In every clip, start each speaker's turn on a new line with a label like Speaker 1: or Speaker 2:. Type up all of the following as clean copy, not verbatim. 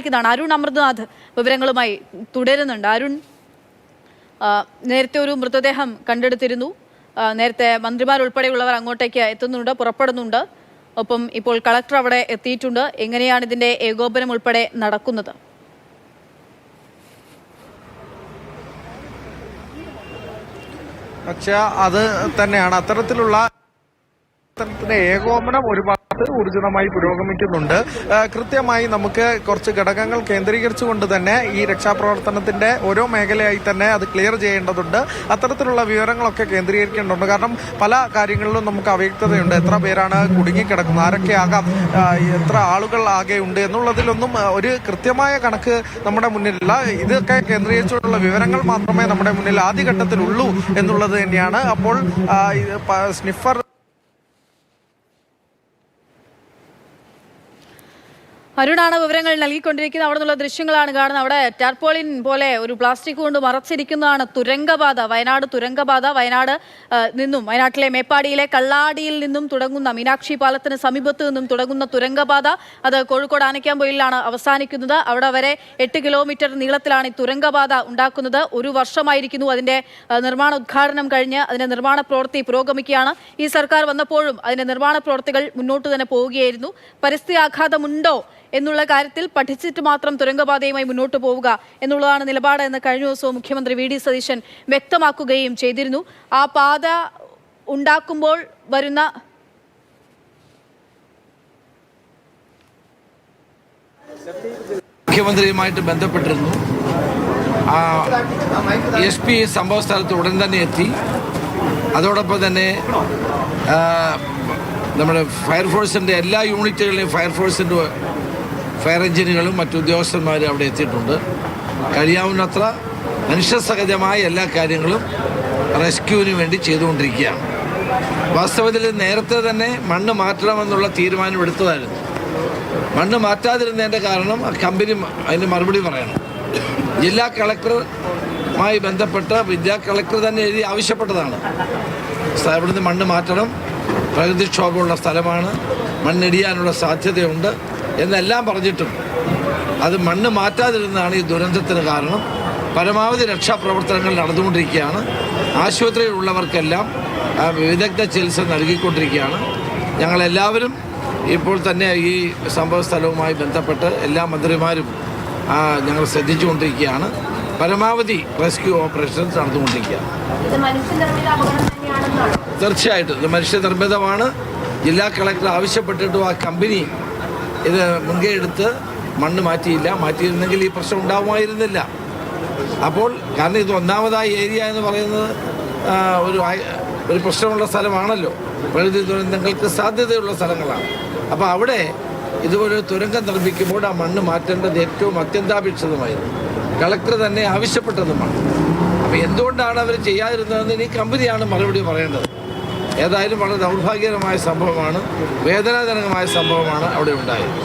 Speaker 1: ചേർന്നിരിക്കുന്നതാണ്. അരുൺ അമൃതനാഥ് വിവരങ്ങളുമായി തുടരുന്നുണ്ട്. അരുൺ, നേരത്തെ ഒരു മൃതദേഹം കണ്ടെടുത്തിരുന്നു. നേരത്തെ മന്ത്രിമാരുൾപ്പെടെയുള്ളവർ അങ്ങോട്ടേക്ക് എത്തുന്നുണ്ട്, പുറപ്പെടുന്നുണ്ട്. ഒപ്പം ഇപ്പോൾ കളക്ടർ അവിടെ എത്തിയിട്ടുണ്ട്. എങ്ങനെയാണ് ഇതിന്റെ ഏകോപനം ഉൾപ്പെടെ നടക്കുന്നത്?
Speaker 2: പക്ഷേ അത് തന്നെയാണ് അത്തരത്തിലുള്ള ഏകോപനം ഒരുപാട് ഊർജിതമായി പുരോഗമിക്കുന്നുണ്ട്. കൃത്യമായി നമുക്ക് കുറച്ച് ഘടകങ്ങൾ കേന്ദ്രീകരിച്ചുകൊണ്ട് തന്നെ ഈ രക്ഷാപ്രവർത്തനത്തിന്റെ ഓരോ മേഖലയായി തന്നെ അത് ക്ലിയർ ചെയ്യേണ്ടതുണ്ട്. അത്തരത്തിലുള്ള വിവരങ്ങളൊക്കെ കേന്ദ്രീകരിക്കേണ്ടതുണ്ട്. കാരണം പല കാര്യങ്ങളിലും നമുക്ക് അവ്യക്തതയുണ്ട്. എത്ര പേരാണ് കുടുങ്ങിക്കിടക്കുന്നത്, ആരൊക്കെ ആകാം, എത്ര ആളുകൾ ആകെ ഉണ്ട് എന്നുള്ളതിലൊന്നും ഒരു കൃത്യമായ കണക്ക് നമ്മുടെ മുന്നിലില്ല. ഇതൊക്കെ കേന്ദ്രീകരിച്ചുകൊണ്ടുള്ള വിവരങ്ങൾ മാത്രമേ നമ്മുടെ മുന്നിൽ ആദ്യഘട്ടത്തിലുള്ളൂ എന്നുള്ളത് തന്നെയാണ്. അപ്പോൾ സ്നിഫർ
Speaker 1: അരുണാണ് വിവരങ്ങൾ നൽകിക്കൊണ്ടിരിക്കുന്നത്. അവിടെ നിന്നുള്ള ദൃശ്യങ്ങളാണ് കാണുന്നത്. അവിടെ ടാർപോളിൻ പോലെ ഒരു പ്ലാസ്റ്റിക് കൊണ്ട് മറച്ചിരിക്കുന്നതാണ് തുരങ്കപാത, വയനാട് തുരങ്കപാത. വയനാട്ടിലെ മേപ്പാടിയിലെ കള്ളാടിയിൽ നിന്നും തുടങ്ങുന്ന, മീനാക്ഷി പാലത്തിന് സമീപത്ത് നിന്നും തുടങ്ങുന്ന തുരങ്കപാത അത് കോഴിക്കോട് ആനക്കാംപൊയിലാണ് അവസാനിക്കുന്നത്. അവിടെ വരെ 8 കിലോമീറ്റർ നീളത്തിലാണ് ഈ തുരങ്കപാത ഉണ്ടാക്കുന്നത്. 1 വർഷമായിരിക്കുന്നു അതിന്റെ നിർമ്മാണ ഉദ്ഘാടനം കഴിഞ്ഞ്. അതിന്റെ നിർമ്മാണ പ്രവൃത്തി പുരോഗമിക്കുകയാണ്. ഈ സർക്കാർ വന്നപ്പോഴും അതിന്റെ നിർമ്മാണ പ്രവൃത്തികൾ മുന്നോട്ട് തന്നെ പോവുകയായിരുന്നു. പരിസ്ഥിതി ആഘാതമുണ്ടോ എന്നുള്ള കാര്യത്തിൽ പഠിച്ചിട്ട് മാത്രം തുരങ്കപാതയുമായി മുന്നോട്ട് പോവുക എന്നുള്ളതാണ് നിലപാട് എന്ന് കഴിഞ്ഞ ദിവസവും മുഖ്യമന്ത്രി വി.ഡി. സതീശൻ വ്യക്തമാക്കുകയും ചെയ്തിരുന്നു. ആ പാത ഉണ്ടാക്കുമ്പോൾ വരുന്ന
Speaker 3: മുഖ്യമന്ത്രിയുമായിട്ട് ബന്ധപ്പെട്ടിരുന്നു. SP സംഭവ സ്ഥലത്ത് ഉടൻ തന്നെ എത്തി. അതോടൊപ്പം തന്നെ നമ്മുടെ ഫയർഫോഴ്സിൻ്റെ എല്ലാ യൂണിറ്റുകളിലെയും ഫയർഫോഴ്സിൻ്റെ ഫയർ എഞ്ചിനുകളും മറ്റു ഉദ്യോഗസ്ഥന്മാരും അവിടെ എത്തിയിട്ടുണ്ട്. കഴിയാവുന്നത്ര മനുഷ്യസഹജമായ എല്ലാ കാര്യങ്ങളും റെസ്ക്യൂവിന് വേണ്ടി ചെയ്തുകൊണ്ടിരിക്കുകയാണ്. വാസ്തവത്തിൽ നേരത്തെ തന്നെ മണ്ണ് മാറ്റണമെന്നുള്ള തീരുമാനം എടുത്തതായിരുന്നു. മണ്ണ് മാറ്റാതിരുന്നതിൻ്റെ കാരണം കമ്പനി അതിന് മറുപടി പറയണം. ജില്ലാ കളക്ടറുമായി ബന്ധപ്പെട്ട ജില്ലാ കളക്ടർ തന്നെ എഴുതി ആവശ്യപ്പെട്ടതാണ്. ഇവിടുന്ന് മണ്ണ് മാറ്റണം, പ്രകൃതിക്ഷോഭമുള്ള സ്ഥലമാണ്, മണ്ണിടിയാനുള്ള സാധ്യതയുണ്ട് എന്നെല്ലാം പറഞ്ഞിട്ടും അത് മണ്ണ് മാറ്റാതിരുന്നതാണ് ഈ ദുരന്തത്തിന് കാരണം. പരമാവധി രക്ഷാപ്രവർത്തനങ്ങൾ നടന്നുകൊണ്ടിരിക്കുകയാണ്. ആശുപത്രിയിലുള്ളവർക്കെല്ലാം വിദഗ്ധ ചികിത്സ നൽകിക്കൊണ്ടിരിക്കുകയാണ്. ഞങ്ങളെല്ലാവരും ഇപ്പോൾ തന്നെ ഈ സംഭവ സ്ഥലവുമായി ബന്ധപ്പെട്ട് എല്ലാ മന്ത്രിമാരും ഞങ്ങൾ ശ്രദ്ധിച്ചുകൊണ്ടിരിക്കുകയാണ്. പരമാവധി റെസ്ക്യൂ ഓപ്പറേഷൻസ് നടന്നുകൊണ്ടിരിക്കുകയാണ്. തീർച്ചയായിട്ടും ഇത് മനുഷ്യനിർമ്മിതമാണ്. ജില്ലാ കളക്ടർ ആവശ്യപ്പെട്ടിട്ടും ആ കമ്പനി ഇത് മുൻകൈ എടുത്ത് മണ്ണ് മാറ്റിയിരുന്നെങ്കിൽ ഈ പ്രശ്നം ഉണ്ടാവുമായിരുന്നില്ല. അപ്പോൾ കാരണം ഇത് ഒന്നാമതായി ഏരിയ എന്ന് പറയുന്നത് ഒരു പ്രശ്നമുള്ള സ്ഥലമാണല്ലോ, പ്രകൃതി ദുരന്തങ്ങൾക്ക് സാധ്യതയുള്ള സ്ഥലങ്ങളാണ്. അപ്പോൾ അവിടെ ഇതുപോലെ തുരങ്കം നിർമ്മിക്കുമ്പോൾ ആ മണ്ണ് മാറ്റേണ്ടത് ഏറ്റവും അത്യന്താപേക്ഷിതമായിരുന്നു. കളക്ടർ തന്നെ ആവശ്യപ്പെട്ടതുമാണ്. അപ്പോൾ എന്തുകൊണ്ടാണ് അവർ ചെയ്യാതിരുന്നതെന്ന് ഈ കമ്പനിയാണ് മറുപടി പറയേണ്ടത്. ഏതായാലും വളരെ ദൗർഭാഗ്യകരമായ സംഭവമാണ്, വേദനാജനകമായ സംഭവമാണ് അവിടെ ഉണ്ടായത്.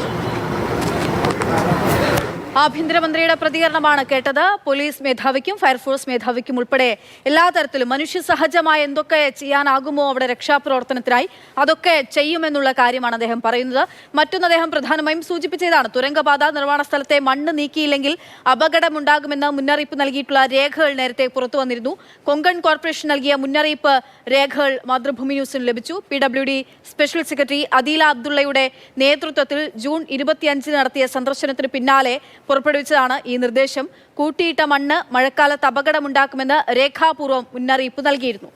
Speaker 1: ആഭ്യന്തരമന്ത്രിയുടെ പ്രതികരണമാണ് കേട്ടത്. പോലീസ് മേധാവിക്കും ഫയർഫോഴ്സ് മേധാവിക്കും ഉൾപ്പെടെ എല്ലാ തരത്തിലും മനുഷ്യസഹജമായ എന്തൊക്കെ ചെയ്യാനാകുമോ അവിടെ രക്ഷാപ്രവർത്തനത്തിനായി അതൊക്കെ ചെയ്യുമെന്നുള്ള കാര്യമാണ് അദ്ദേഹം പറയുന്നത്. മറ്റൊന്ന് അദ്ദേഹം പ്രധാനമായും സൂചിപ്പിച്ചതാണ് തുരങ്കപാത നിർമ്മാണ സ്ഥലത്തെ മണ്ണ് നീക്കിയില്ലെങ്കിൽ അപകടമുണ്ടാകുമെന്ന് മുന്നറിയിപ്പ് നൽകിയിട്ടുള്ള രേഖകൾ നേരത്തെ പുറത്തു വന്നിരുന്നു. കൊങ്കൺ കോർപ്പറേഷൻ നൽകിയ മുന്നറിയിപ്പ് രേഖകൾ മാതൃഭൂമി ന്യൂസിന് ലഭിച്ചു. PWD സ്പെഷ്യൽ സെക്രട്ടറി അദീല അബ്ദുള്ളയുടെ നേതൃത്വത്തിൽ ജൂൺ 25 നടത്തിയ സന്ദർശനത്തിന് പിന്നാലെ പുറപ്പെടുവിച്ചതാണ് ഈ നിർദ്ദേശം. കൂട്ടിയിട്ട മണ്ണ് മഴക്കാലത്ത് അപകടമുണ്ടാക്കുമെന്ന് രേഖാപൂർവ്വം മുന്നറിയിപ്പ് നൽകിയിരുന്നു.